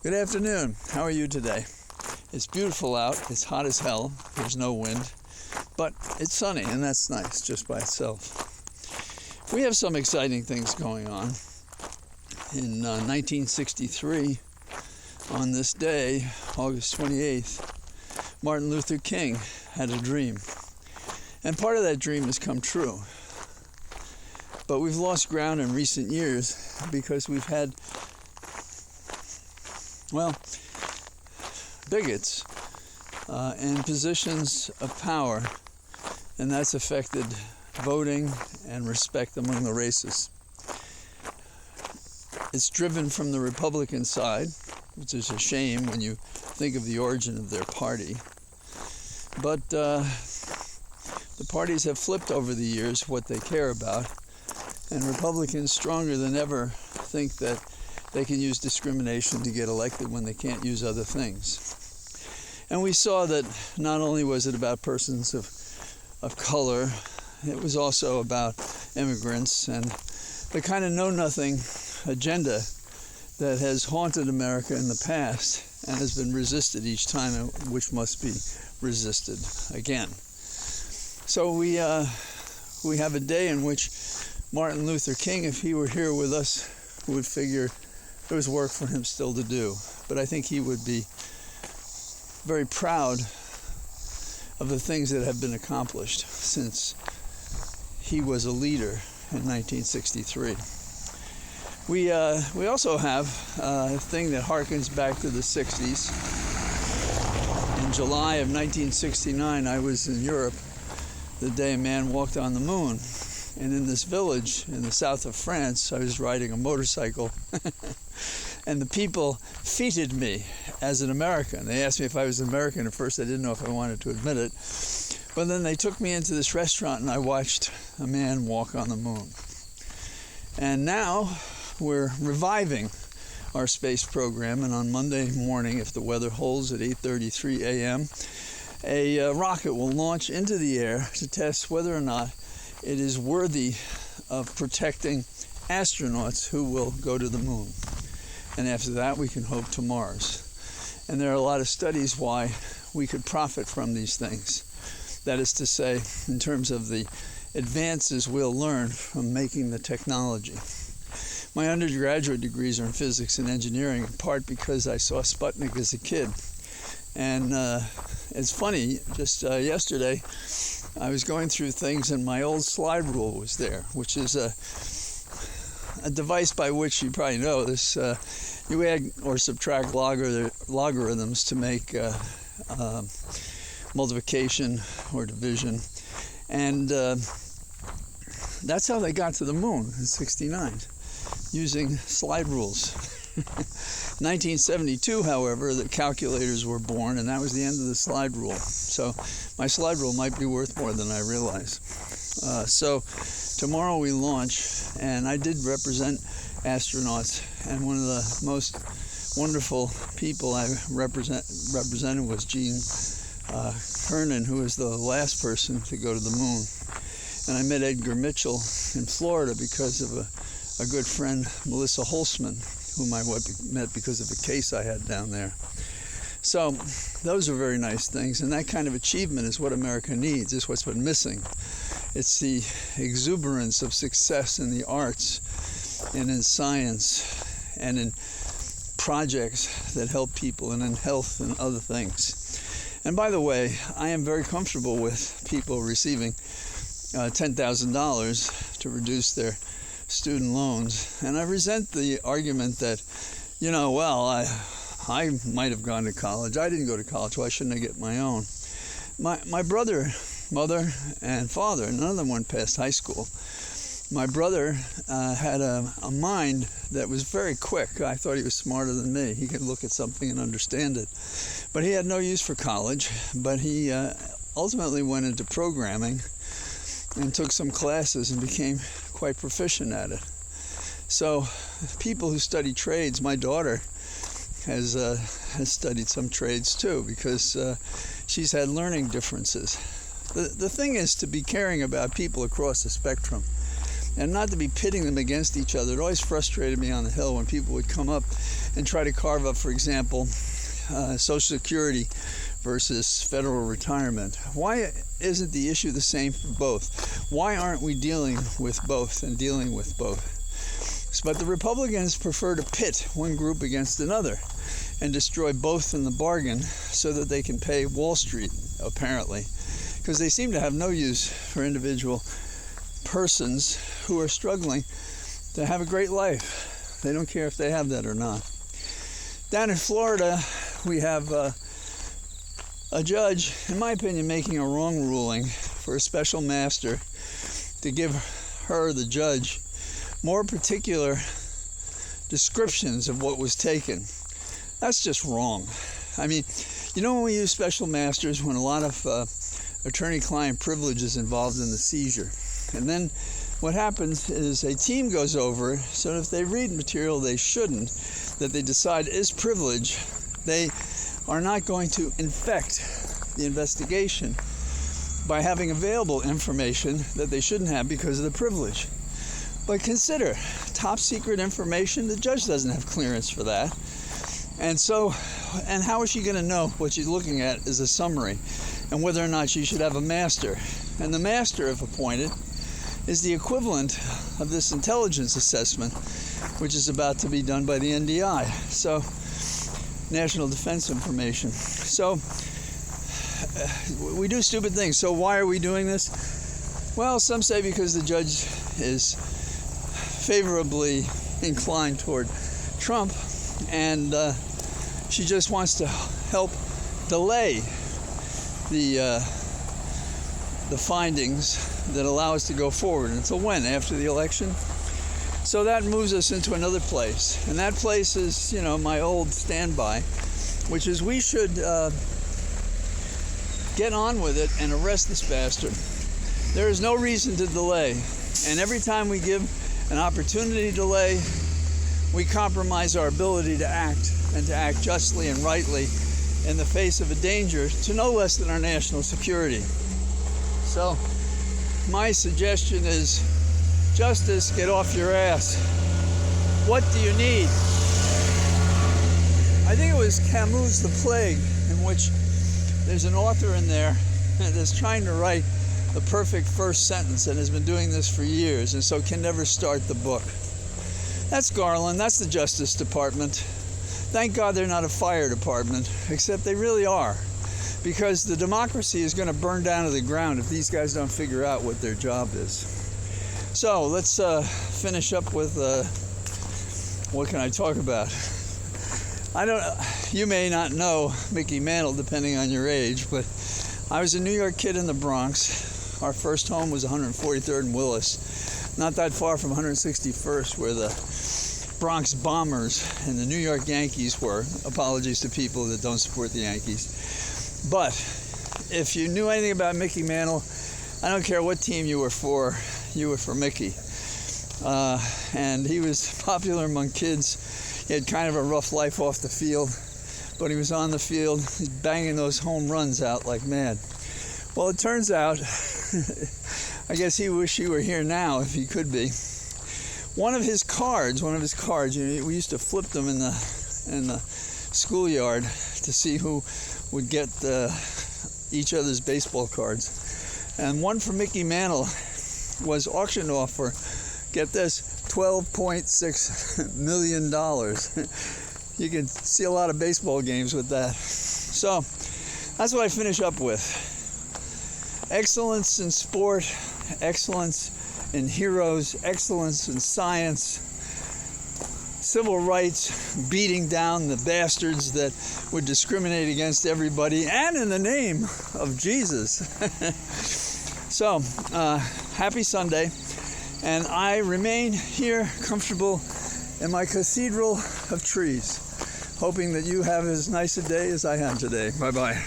Good afternoon. How are you today? It's beautiful out. It's hot as hell. There's no wind. But it's sunny, and that's nice just by itself. We have some exciting things going on. In 1963, on this day, August 28th, Martin Luther King had a dream. And part of that dream has come true. But we've lost ground in recent years because we've had, bigots in positions of power, and that's affected voting and respect among the races. It's driven from the Republican side, which is a shame when you think of the origin of their party. But the parties have flipped over the years what they care about, and Republicans stronger than ever think that they can use discrimination to get elected when they can't use other things. And we saw that not only was it about persons of color, it was also about immigrants and the kind of know-nothing agenda that has haunted America in the past and has been resisted each time, which must be resisted again. So we have a day in which Martin Luther King, if he were here with us, would figure there was work for him still to do. But I think he would be very proud of the things that have been accomplished since he was a leader in 1963. We also have a thing that harkens back to the 60s. In July of 1969, I was in Europe the day a man walked on the moon. And in this village in the south of France, I was riding a motorcycle, and the people feted me as an American. They asked me if I was an American. At first, I didn't know if I wanted to admit it. But then they took me into this restaurant, and I watched a man walk on the moon. And now we're reviving our space program, and on Monday morning, if the weather holds at 8:33 a.m., a rocket will launch into the air to test whether or not it is worthy of protecting astronauts who will go to the moon. And after that, we can hope to Mars. And there are a lot of studies why we could profit from these things. That is to say, in terms of the advances we'll learn from making the technology. My undergraduate degrees are in physics and engineering, in part because I saw Sputnik as a kid. And it's funny, just yesterday, I was going through things and my old slide rule was there, which is a device by which you probably know this. You add or subtract logarithms to make multiplication or division. And that's how they got to the moon in '69, using slide rules. 1972, however, the calculators were born, and that was the end of the slide rule. So my slide rule might be worth more than I realize. So tomorrow we launch, and I did represent astronauts, and one of the most wonderful people I represented was Gene Cernan, who was the last person to go to the moon. And I met Edgar Mitchell in Florida because of a good friend, Melissa Holzman, whom I met because of a case I had down there. So those are very nice things, and that kind of achievement is what America needs. It's what's been missing. It's the exuberance of success in the arts and in science and in projects that help people and in health and other things. And by the way, I am very comfortable with people receiving $10,000 to reduce their student loans, and I resent the argument that, I might have gone to college. I didn't go to college. Why shouldn't I get my own? My brother, mother, and father, none of them went past high school. My brother had a mind that was very quick. I thought he was smarter than me. He could look at something and understand it. But he had no use for college. But he ultimately went into programming and took some classes and became quite proficient at it. So people who study trades, my daughter has studied some trades too, because she's had learning differences. The thing is to be caring about people across the spectrum and not to be pitting them against each other. It always frustrated me on the Hill when people would come up and try to carve up, for example, Social Security versus federal retirement. Why isn't the issue the same for both? Why aren't we dealing with both and dealing with both? But the Republicans prefer to pit one group against another and destroy both in the bargain so that they can pay Wall Street, apparently, because they seem to have no use for individual persons who are struggling to have a great life. They don't care if they have that or not. Down in Florida, we have a judge, in my opinion, making a wrong ruling for a special master to give her, the judge, more particular descriptions of what was taken. That's just wrong. I mean, you know, when we use special masters, when a lot of attorney-client privilege is involved in the seizure, and then what happens is a team goes over it, so if they read material they shouldn't, that they decide is privilege, they are not going to infect the investigation by having available information that they shouldn't have because of the privilege. But consider, top secret information, the judge doesn't have clearance for that. And how is she going to know what she's looking at is a summary and whether or not she should have a master? And the master, if appointed, is the equivalent of this intelligence assessment, which is about to be done by the NDI, so National Defense Information. So we do stupid things. So why are we doing this? Well, some say because the judge is favorably inclined toward Trump, and she just wants to help delay the findings that allow us to go forward until when? After the election? So that moves us into another place, and that place is, you know, my old standby, which is we should get on with it and arrest this bastard. There is no reason to delay, and every time we give an opportunity to delay, we compromise our ability to act, and to act justly and rightly in the face of a danger to no less than our national security. So my suggestion is, justice, get off your ass. What do you need? I think it was Camus' The Plague, in which there's an author in there that's trying to write the perfect first sentence and has been doing this for years, and so can never start the book. That's Garland. That's the Justice Department. Thank God they're not a fire department, except they really are, because the democracy is going to burn down to the ground if these guys don't figure out what their job is. So let's finish up with what can I talk about? You may not know Mickey Mantle, depending on your age, but I was a New York kid in the Bronx. Our first home was 143rd and Willis, not that far from 161st, where the Bronx Bombers and the New York Yankees were. Apologies to people that don't support the Yankees. But if you knew anything about Mickey Mantle, I don't care what team you were for Mickey. And he was popular among kids. He had kind of a rough life off the field, but he was on the field, he's banging those home runs out like mad. Well, it turns out, I guess he wished he were here now if he could be. One of his cards, you know, we used to flip them in the schoolyard to see who would get each other's baseball cards. And one for Mickey Mantle was auctioned off for, get this, $12.6 million. You can see a lot of baseball games with that. So that's what I finish up with. Excellence in sport, excellence in heroes, excellence in science, civil rights, beating down the bastards that would discriminate against everybody, and in the name of Jesus. So, happy Sunday, and I remain here comfortable in my cathedral of trees, hoping that you have as nice a day as I had today. Bye-bye.